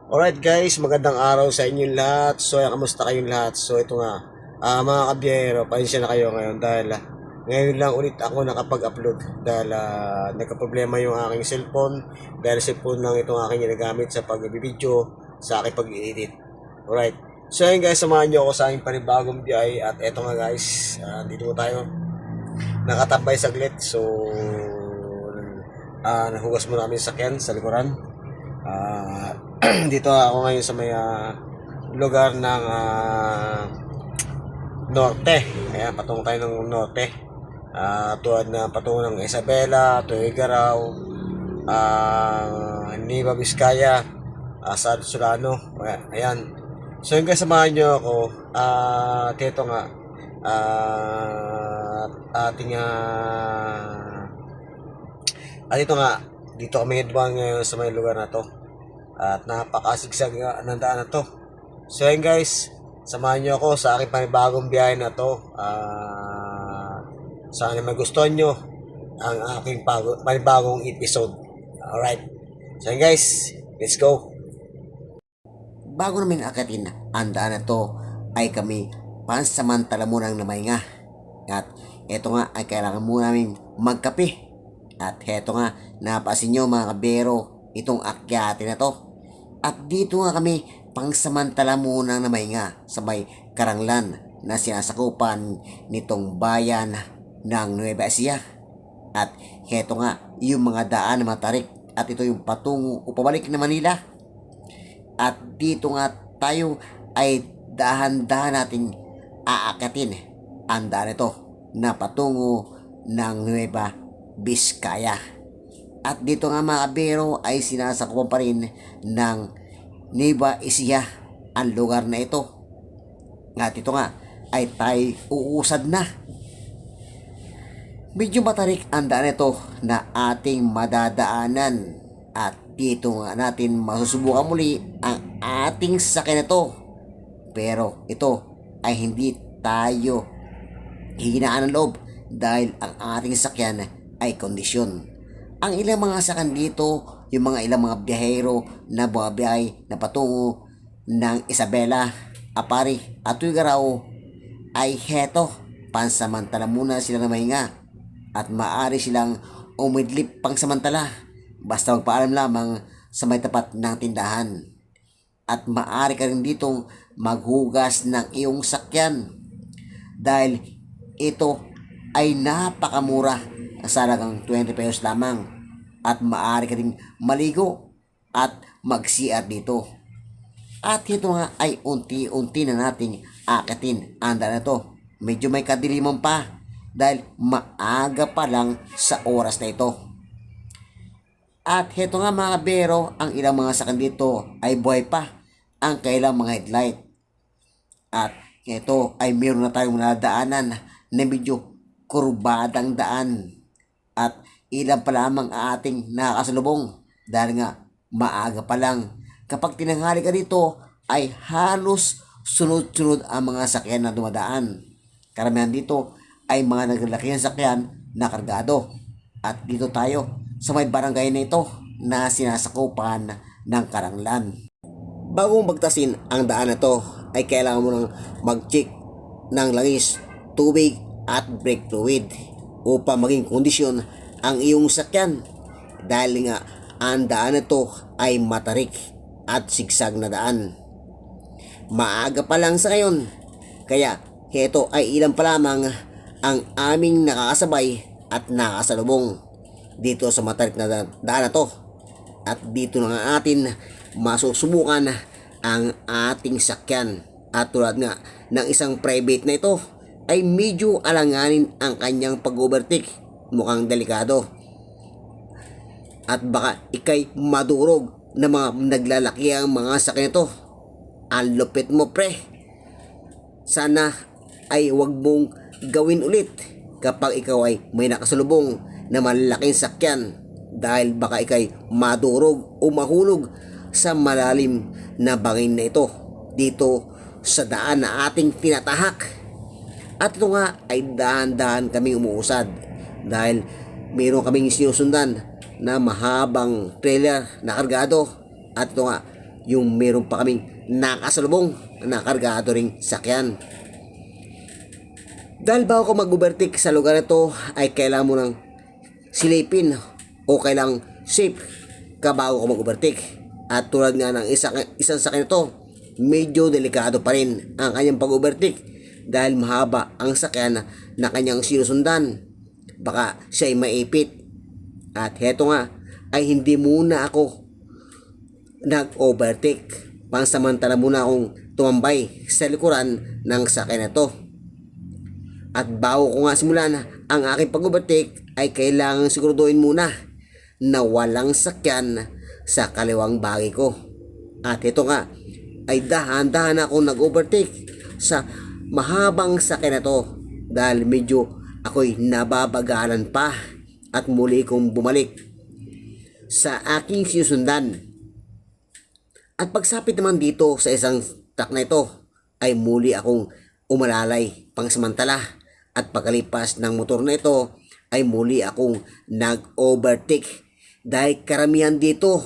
Alright guys, magandang araw sa inyong lahat. So, kamusta kayong lahat? So, ito nga, mga kabiyero, pasensya na kayo ngayon dahil ngayon lang ulit ako nakapag-upload dahil nagka-problema yung aking cellphone dahil cellphone lang itong aking ginagamit sa pag-video, sa aking pag-edit. Alright. So, ayun guys, samahan nyo ako sa aking panibagong biyahe at eto nga guys, dito tayo nakatambay saglit. So, nahugas mo namin sakyan sa likuran. Dito ako ngayon sa may lugar ng norte. Ayan, patungo tayo ng norte. Tulad na patungo ng Isabela, Tuigaraw, Nueva Vizcaya, San Solano. Ayan. So yung guys, samahan nyo ako. Dito nga, ating dito nga, dito kami dumaan ngayon sa may lugar na to. At napakasigsag ng daan na to. So yun guys, samahan nyo ako sa aking panibagong biyahe na to. Sana magustuhan nyo ang aking panibagong episode. Alright. So yun guys, let's go. Bago namin akatin ang daan na to ay kami pansamantala munang namahinga. At eto nga ay kailangan muna namin magkape. At eto nga, napasin nyo mga kabero, itong akyatin na to. At dito nga kami pangsamantala munang namahinga sa may Karanglan na sinasakupan nitong bayan ng Nueva Ecija. At eto nga, yung mga daan na matarik at ito yung patungo o pabalik na Manila. At dito nga tayo ay dahan-dahan nating aakatin ang daan ito na patungo ng Nueva Vizcaya. At dito nga mga kabero ay sinasakupan pa rin ng Nueva Ecija ang lugar na ito. At ito nga ay tayo uusad na. Medyo matarik ang daan ito na ating madadaanan. At dito nga natin masusubukan muli ang ating sakyan na to. Pero ito ay hindi tayo hihinaan ng loob dahil ang ating sakyan ay kondisyon. Ang ilang mga sakyan dito, yung mga ilang mga biyahero na bumabiyahe na patungo ng Isabela, Apari at Tuigaraw ay heto, pansamantala muna sila na mahinga at maaari silang umidlip pang samantala basta magpaalam lamang sa may tapat ng tindahan. At maaari ka rin ditong maghugas ng iyong sakyan dahil ito ay napakamura sa halagang 20 pesos lamang at maaari ka rin maligo at mag-CR dito. At ito nga ay unti-unti na nating akatin ang daan na to. Medyo may kadiliman pa dahil maaga pa lang sa oras na ito. At heto nga mga kabero, ang ilang mga sakyan dito ay buhay pa ang kailang mga headlight. At ito ay meron na tayong nadaanan na medyo kurbadang daan. At ilan pa lamang ating nakasalubong dahil nga maaga pa lang. Kapag tinanghali ka dito ay halos sunod-sunod ang mga sakyan na dumadaan. Karamihan dito ay mga naglalaking sakyan na kargado. At dito tayo sa may barangay na ito na sinasakupan ng Karanglan. Bago magtasin ang daan na to ay kailangan mo nang mag-check ng langis, tubig at brake fluid upang maging kondisyon ang iyong sakyan dahil nga ang daan na to ay matarik at sigsag na daan. Maaga pa lang sa ngayon kaya heto ay ilan pa lamang ang aming nakakasabay at nakasalubong dito sa matarik na daan na to. At dito na nga atin masusubukan ang ating sakyan. At tulad nga ng isang private na ito ay medyo alanganin ang kanyang pag-overtake. Mukhang delikado. At baka ikay madurog na mga naglalaki ang mga sakyan ito. Ang lupit mo pre. Sana ay wag mong gawin ulit kapag ikaw ay may nakasalubong na malalaking sakyan dahil baka ikay madurog o mahulog sa malalim na bangin na ito dito sa daan na ating tinatahak. At ito nga ay dahan-dahan kaming umuusad dahil mayroon kaming sinusundan na mahabang trailer na kargado. At ito nga yung meron pa kaming nakasalubong na kargado ring sakyan. Dahil bago ka mag-overtake sa lugar na to ay kailangan mo nang silipin o kailangang safe ka bago ka mag-overtake. At tulad nga ng isang sakyan ito, medyo delikado pa rin ang kanyang pag-overtake dahil mahaba ang sakyan na kanyang sinusundan. Baka siya ay maipit. At heto nga ay hindi muna ako nag-overtake. Pansamantala muna akong tumambay sa likuran ng sakyan na to. At bago ko nga simulan ang aking pag-overtake ay kailangan siguraduhin muna na walang sakyan sa kaliwang bahagi ko. At ito nga ay dahan-dahan ako nag-overtake sa mahabang sakyan na to dahil medyo ako'y nababagalan pa at muli kong bumalik sa aking sinusundan. At pagsapit naman dito sa isang truck na ito ay muli akong umalalay pangsamantala at pagkalipas ng motor na ito ay muli akong nag-overtake dahil karamihan dito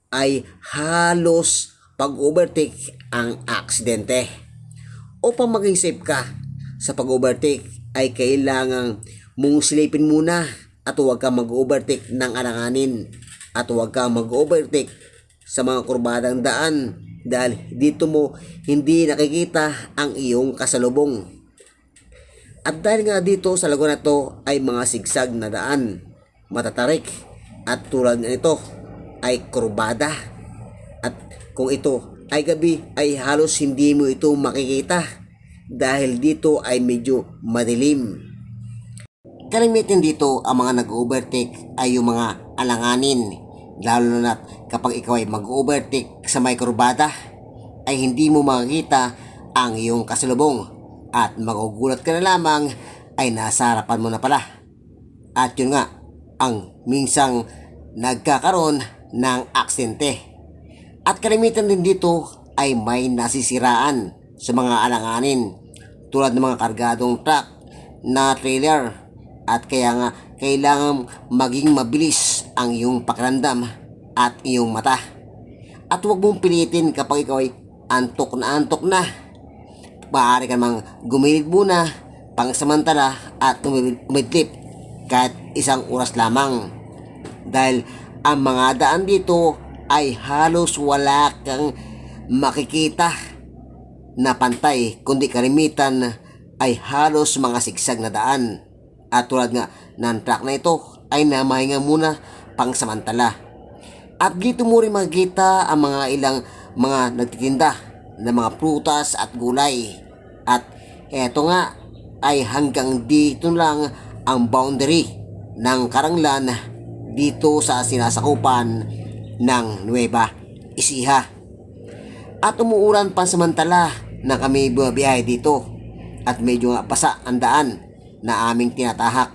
ay halos pag-overtake ang aksidente. Upang maging safe ka sa pag-overtake ay kailangang mong silipin muna at huwag kang mag-overtake ng alanganin at huwag kang mag-overtake sa mga kurbadang daan dahil dito mo hindi nakikita ang iyong kasalubong. At dahil nga dito sa lugar na to ay mga sigsag na daan, matatarik at tulad nito ay kurbada. At kung ito ay gabi ay halos hindi mo ito makikita dahil dito ay medyo madilim. Kalimitan dito ang mga nag-overtake ay yung mga alanganin. Lalo na kapag ikaw ay mag-overtake sa may kurbada ay hindi mo makikita ang iyong kasalubong at magugulat ka na lamang ay nasa harapan mo na pala. At yun nga ang minsang nagkakaroon ng aksidente. At kalimitan din dito ay may nasisiraan sa mga alanganin tulad ng mga kargadong truck na trailer. At kaya nga kailangan maging mabilis ang iyong pakiramdam at iyong mata. At huwag mong pilitin kapag ikaw ay antok na. Maaari ka namang gumilid muna pangsamantala at umidlip kahit isang oras lamang. Dahil ang mga daan dito ay halos wala kang makikita na pantay kundi kalimitan ay halos mga sigsag na daan. At tulad nga ng truck na ito ay namahinga muna pangsamantala. At dito mo rin makikita ang mga ilang mga nagtitinda ng mga prutas at gulay. At eto nga ay hanggang dito lang ang boundary ng Karanglan dito sa sinasakupan ng Nueva Ecija. At umuulan pansamantala na kami bumabiyahe dito at medyo nga pasa ang daan na aming tinatahak.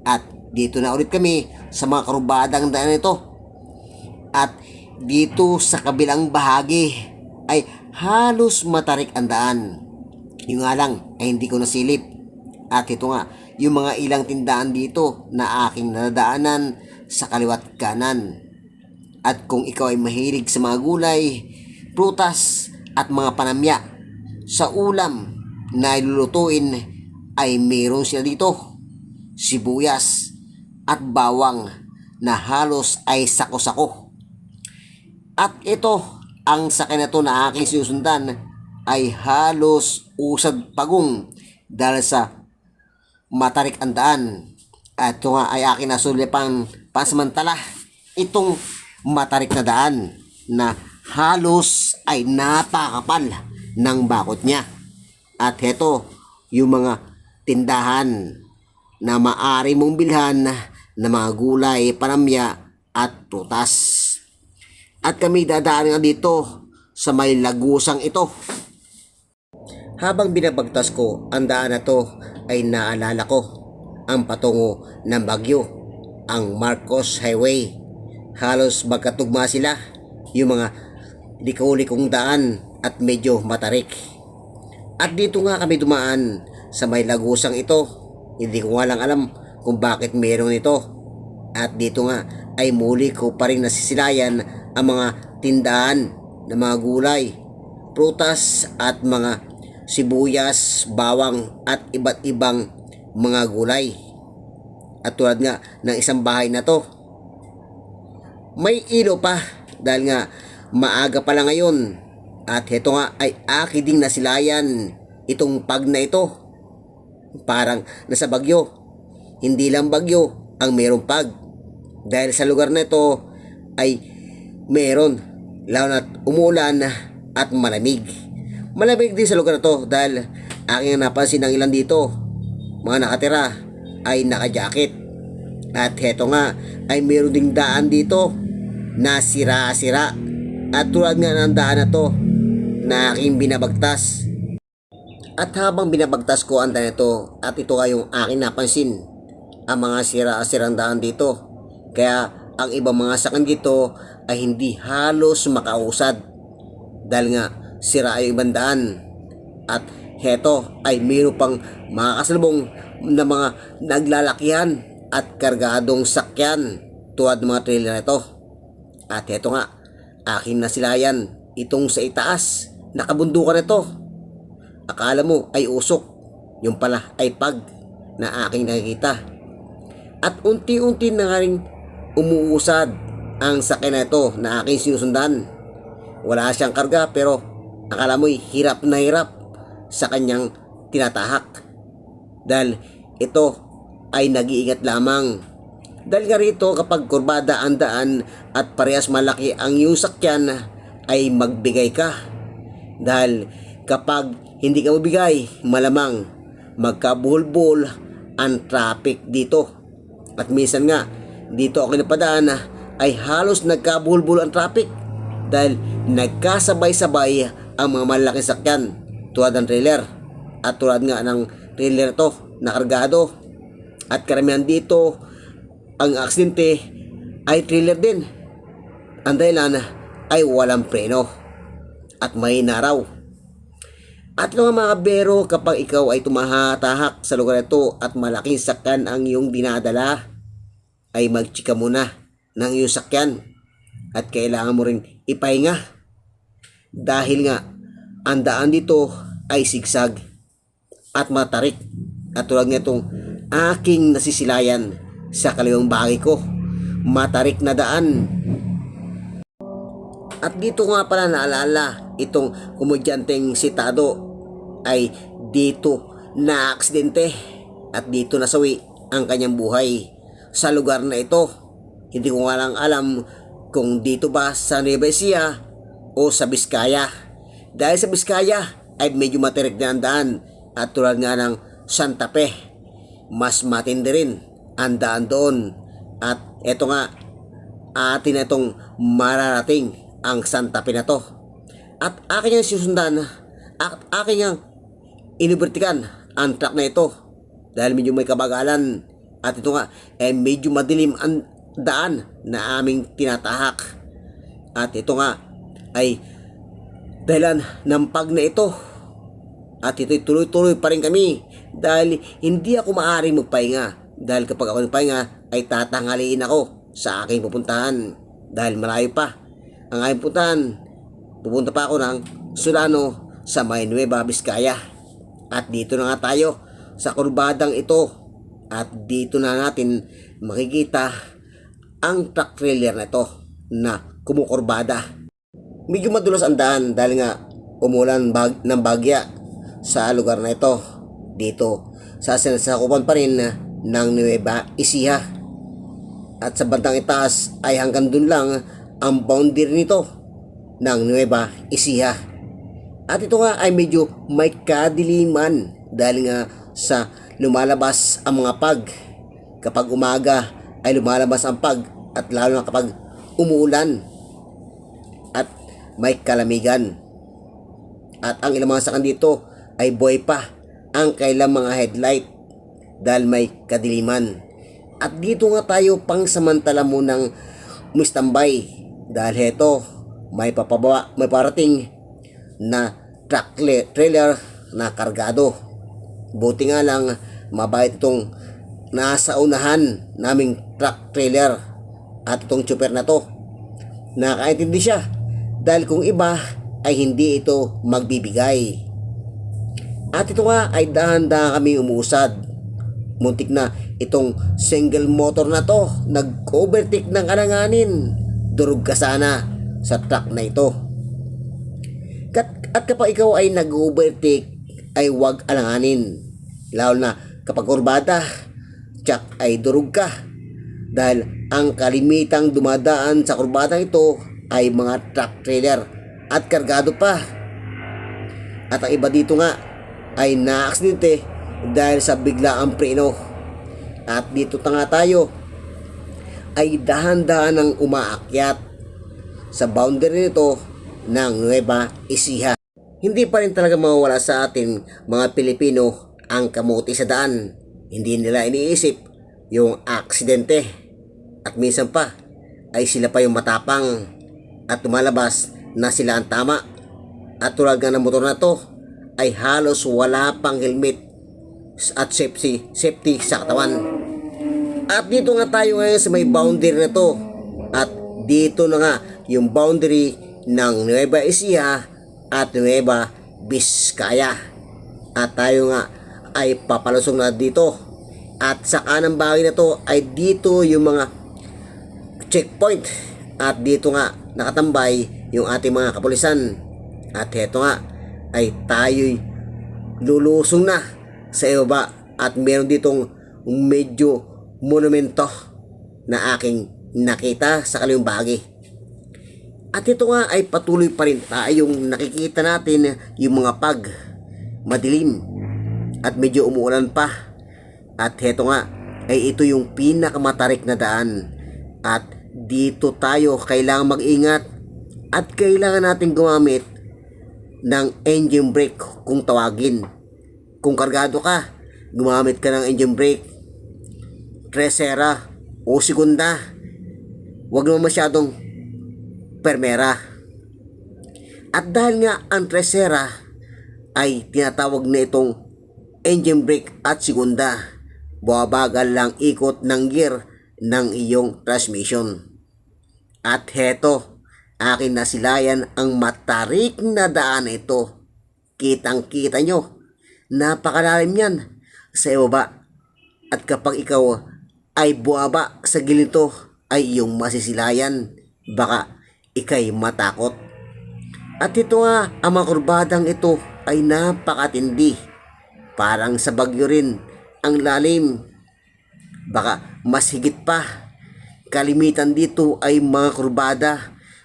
At dito na ulit kami sa mga karubadang daan ito. At dito sa kabilang bahagi ay halos matarik ang daan. Yung nga lang ay hindi ko nasilip. At ito nga yung mga ilang tindahan dito na aking nadadaanan sa kaliwat kanan. At kung ikaw ay mahilig sa mga gulay, prutas at mga panamya sa ulam na ilulutuin ay mayroon sila dito sibuyas at bawang na halos ay sako-sako. At ito ang sakyan na to na aking sinusundan ay halos usad pagong dahil sa matarik ang daan. At ito nga ay aking nasulipan pansamantala itong matarik na daan na halos ay napakapal ng bakod niya. At heto yung mga tindahan na maaari mong bilhan na mga gulay, panamya at prutas. At kami dadaan nga dito sa may lagusang ito. Habang binabagtas ko ang daan na to ay naalala ko ang patungo ng Baguio, ang Marcos Highway. Halos magkatugma sila yung mga liko-likong daan at medyo matarik. At dito nga kami dumaan sa may lagusang ito. Hindi ko nga lang alam kung bakit mayroon ito. At dito nga ay muli ko pa rin nasisilayan ang mga tindahan na mga gulay, prutas at mga sibuyas, bawang at iba't ibang mga gulay. At tulad nga ng isang bahay na to, may ilo pa dahil nga maaga pa lang ngayon. At heto nga ay aki ding nasilayan itong pag na ito. Parang nasa bagyo. Hindi lang bagyo ang merong pag. Dahil sa lugar na ito ay meron, lalo na't umuulan at malamig. Malamig din sa lugar na to dahil aking napansin ng ilan dito, mga nakatira ay naka-jacket. At heto nga ay meron ding daan dito na sira-sira. At tulad nga ng daan na to na aking binabagtas. At habang binabagtas ko ang daan ito, at ito nga yung aking napansin, ang mga sira-sirang daan dito. Kaya ang ibang mga sakyan dito ay hindi halos makausad dahil nga sira yung ibang daan. At heto ay mayroon pang mga kasalubong na mga naglalakihan at kargadong sakyan tulad ng mga trailer na ito. At heto nga, aking nasilayan itong sa itaas, nakabundukan ito. Akala mo ay usok, yung pala ay pag na aking nakikita. At unti-unti na nga rin umuusad ang sakyan na ito na aking sinusundan. Wala siyang karga pero akala mo'y hirap na hirap sa kanyang tinatahak. Dahil ito ay nag-iingat lamang. Dahil nga rito kapag kurbada ang daan at parehas malaki ang iyong sakyan ay magbigay ka. Dahil kapag hindi ka mabigay, malamang magkabuhol-buhol ang traffic dito. At minsan nga dito ako napadaan ay halos nagkabuhol-buhol ang traffic dahil nagkasabay-sabay ang mga malaking sakyan tulad ng trailer. At tulad nga ng trailer to na kargado. At karamihan dito ang aksidente ay trailer din. Ang dahilan ay walang preno at may naraw. At mga kabero, kapag ikaw ay tumahatahak sa lugar ito at malaking sakyan ang iyong dinadala, ay magchika muna ng iyong sakyan at kailangan mo rin ipahinga. Dahil nga ang daan dito ay sigsag at matarik. At tulad nga itong aking nasisilayan sa kaliwang bahagi ko, matarik na daan. At dito nga pala naalala itong komedyanteng si Tado ay dito na aksidente at dito nasawi ang kanyang buhay sa lugar na ito. Hindi ko nga lang alam kung dito ba sa Nueva Ecija o sa Biskaya. Dahil sa Biskaya ay medyo matarik na ang daan at tulad nga ng Santa Fe, mas matindi rin ang daan doon. At eto nga, atin na itong mararating ang Santa Fe na to. At akin yung susundan at akin yung inibertikan ang truck na ito dahil medyo may kabagalan. At ito nga, medyo madilim ang daan na aming tinatahak. At ito nga ay dahilan ng pag na ito. At ito'y tuloy-tuloy pa rin kami dahil hindi ako maaaring magpahinga. Dahil kapag ako nagpahinga ay tatangaliin ako sa aking pupuntahan dahil malayo pa ang aking puntahan. Pupunta pa ako ng Solano sa may Nueva Vizcaya. At dito na nga tayo sa kurbadang ito. At dito na natin makikita ang truck trailer na ito na kumukurbada. Medyo madulas ang daan dahil nga umulan ng bagya sa lugar na ito. Dito sa sinasakupan pa rin ng Nueva Ecija. At sa bandang itaas ay hanggang dun lang ang boundary nito ng Nueva Ecija. At ito nga ay medyo may kadiliman dahil nga sa lumalabas ang mga pag. Kapag umaga ay lumalabas ang pag at lalo na kapag umuulan at may kalamigan. At ang ilang mga sakyan dito ay buhay pa ang kailang mga headlight dahil may kadiliman. At dito nga tayo pang samantala munang umistambay dahil heto may parating na truck trailer na kargado. Buti nga lang mabait itong nasa unahan naming truck trailer at itong chopper na to. Nakaintindi siya dahil kung iba ay hindi ito magbibigay. At ito nga ay dahan-dahan kami umusad. Muntik na itong single motor na to nag-overtake ng alanganin. Durog ka sana sa truck na ito. At kapag ikaw ay nag-overtake ay huwag alanganin. Lalo na kapag kurbada, tsak ay durog ka. Dahil ang kalimitang dumadaan sa kurbadang ito ay mga truck trailer at kargado pa. At ang iba dito nga ay na-aksidente dahil sa biglaang preno. At dito nga tayo ay dahan-dahan ang umaakyat sa boundary nito ng Nueva Ecija. Hindi pa rin talaga mawawala sa atin mga Pilipino ang kamuti sa daan. Hindi nila iniisip yung aksidente. At minsan pa ay sila pa yung matapang at tumalabas na sila ang tama. At tulad nga ng motor na to ay halos wala pang helmet at safety sa katawan. At dito nga tayo ngayon sa may boundary na to. At dito na nga yung boundary ng Nueva Ecija at Nueva Vizcaya. At tayo nga ay papalusong na dito. At sa kanang bahagi na to ay dito yung mga checkpoint. At dito nga nakatambay yung ating mga kapulisan. At heto nga ay tayo'y lulusong na sa ibaba. At meron ditong medyo monumento na aking nakita sa kaliwang bahagi. At ito nga ay patuloy pa rin tayong nakikita natin yung mga madilim at medyo umuulan pa. At heto nga ay ito yung pinakamatarik na daan. At dito tayo kailangan mag-ingat at kailangan natin gumamit ng engine brake kung tawagin. Kung kargado ka, gumamit ka ng engine brake, tercera o segunda. Huwag naman masyadong permera. At dahil nga ang tercera ay tinatawag na itong engine brake at segunda, bumabagal lang ikot ng gear ng iyong transmission. At heto, akin nasilayan ang matarik na daan ito. Kitang kita nyo, napakalalim yan sa ibaba. At kapag ikaw ay buwaba sa gilito ay iyong masisilayan. Baka ikay matakot. At ito nga, ang mga kurbadang ito ay napakatindi. Parang sa bagyo rin ang lalim. Baka mas higit pa. Kalimitan dito ay mga kurbada.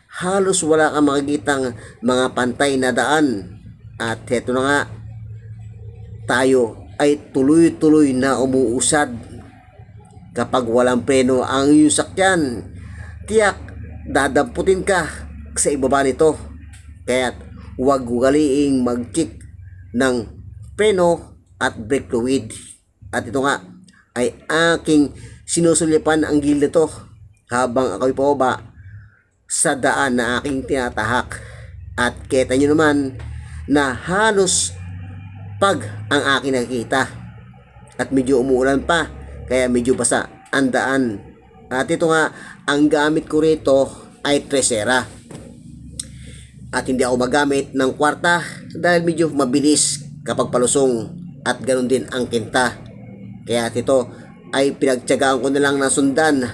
Halos wala kang makikitang mga pantay na daan. At heto na nga, tayo ay tuloy-tuloy na umuusad. Kapag walang preno ang iyong sakyan, tiyak dadamputin ka sa ibaba nito. Kaya huwag ugaliing mag-check ng preno at brake fluid. At ito nga ay aking sinusulipan ang gilid nito habang ako'y pababa sa daan na aking tinatahak. At kita nyo naman na halos pag ang aking nakikita. At medyo umuulan pa, kaya medyo basa ang daan. At ito nga, ang gamit ko rito ay tercera. At hindi ako magamit ng kwarta dahil medyo mabilis kapag palusong. At ganoon din ang kinta. Kaya ito ay pinagtiyagaan ko na lang na sundan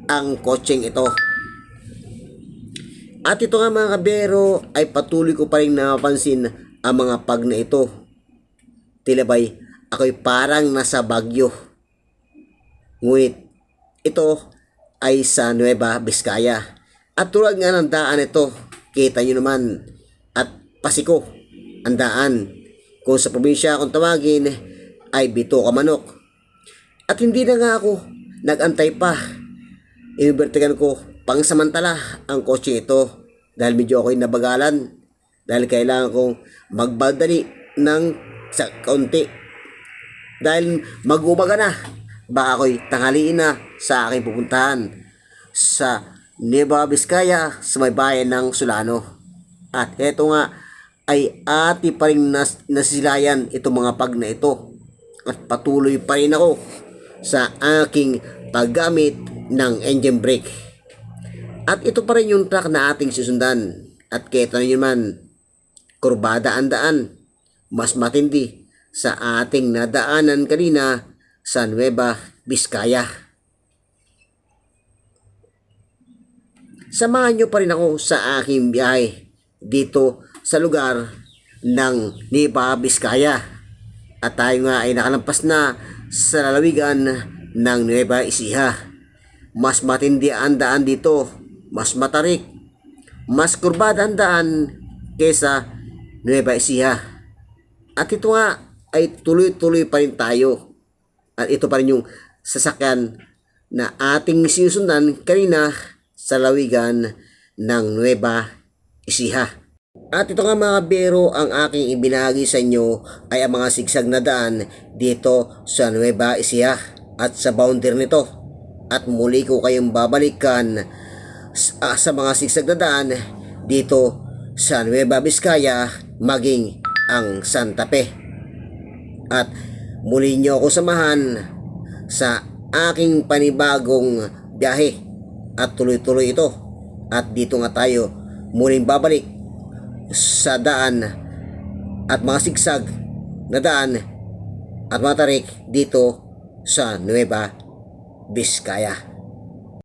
ang coaching ito. At ito nga mga kabiyero ay patuloy ko pa rin napapansin ang mga pag na ito. Tilabay ako'y parang nasa Baguio. Ngunit ito ay sa Nueva Vizcaya. At tulad nga ng daan ito, kita nyo naman. At pasiko ang daan. Kung sa probinsya kung tawagin ay bito ka manok. At hindi na nga ako nag-antay pa. Inubertigan ko pangsamantala ang kotse ito dahil medyo ako'y nabagalan. Dahil kailangan kong magbadali ng sa kaunti. Dahil mag-umaga na. Baka ako'y tanghaliin na sa aking pupuntahan sa Nueva Vizcaya sa may bayan ng Solano. At heto nga ay ati pa rin nasisilayan itong mga pag na ito. At patuloy pa rin ako sa aking paggamit ng engine brake. At ito pa rin yung truck na ating susundan. At keto na naman, kurbada ang daan. Mas matindi sa ating nadaanan kanina sa Nueva Vizcaya. Samahan nyo pa rin ako sa aking biyahe dito sa lugar ng Nueva Vizcaya. At tayo nga ay nakalampas na sa lalawigan ng Nueva Ecija. Mas matindi ang daan dito, mas matarik, mas kurbada ang daan kesa Nueva Ecija. At ito nga ay tuloy-tuloy pa rin tayo. At ito pa rin yung sasakyan na ating sinusundan kanina sa lawigan ng Nueva Ecija. At ito nga mga bero, ang aking ibinahagi sa inyo ay ang mga sigsag na daan dito sa Nueva Ecija at sa boundary nito. At muli ko kayong babalikan sa mga sigsag na daan dito sa Nueva Vizcaya maging ang Santa Fe. At muli nyo ako samahan sa aking panibagong biyahe at tuloy-tuloy ito. At dito nga tayo muling babalik sa daan at mga sigsag na daan at mga tarik dito sa Nueva Vizcaya.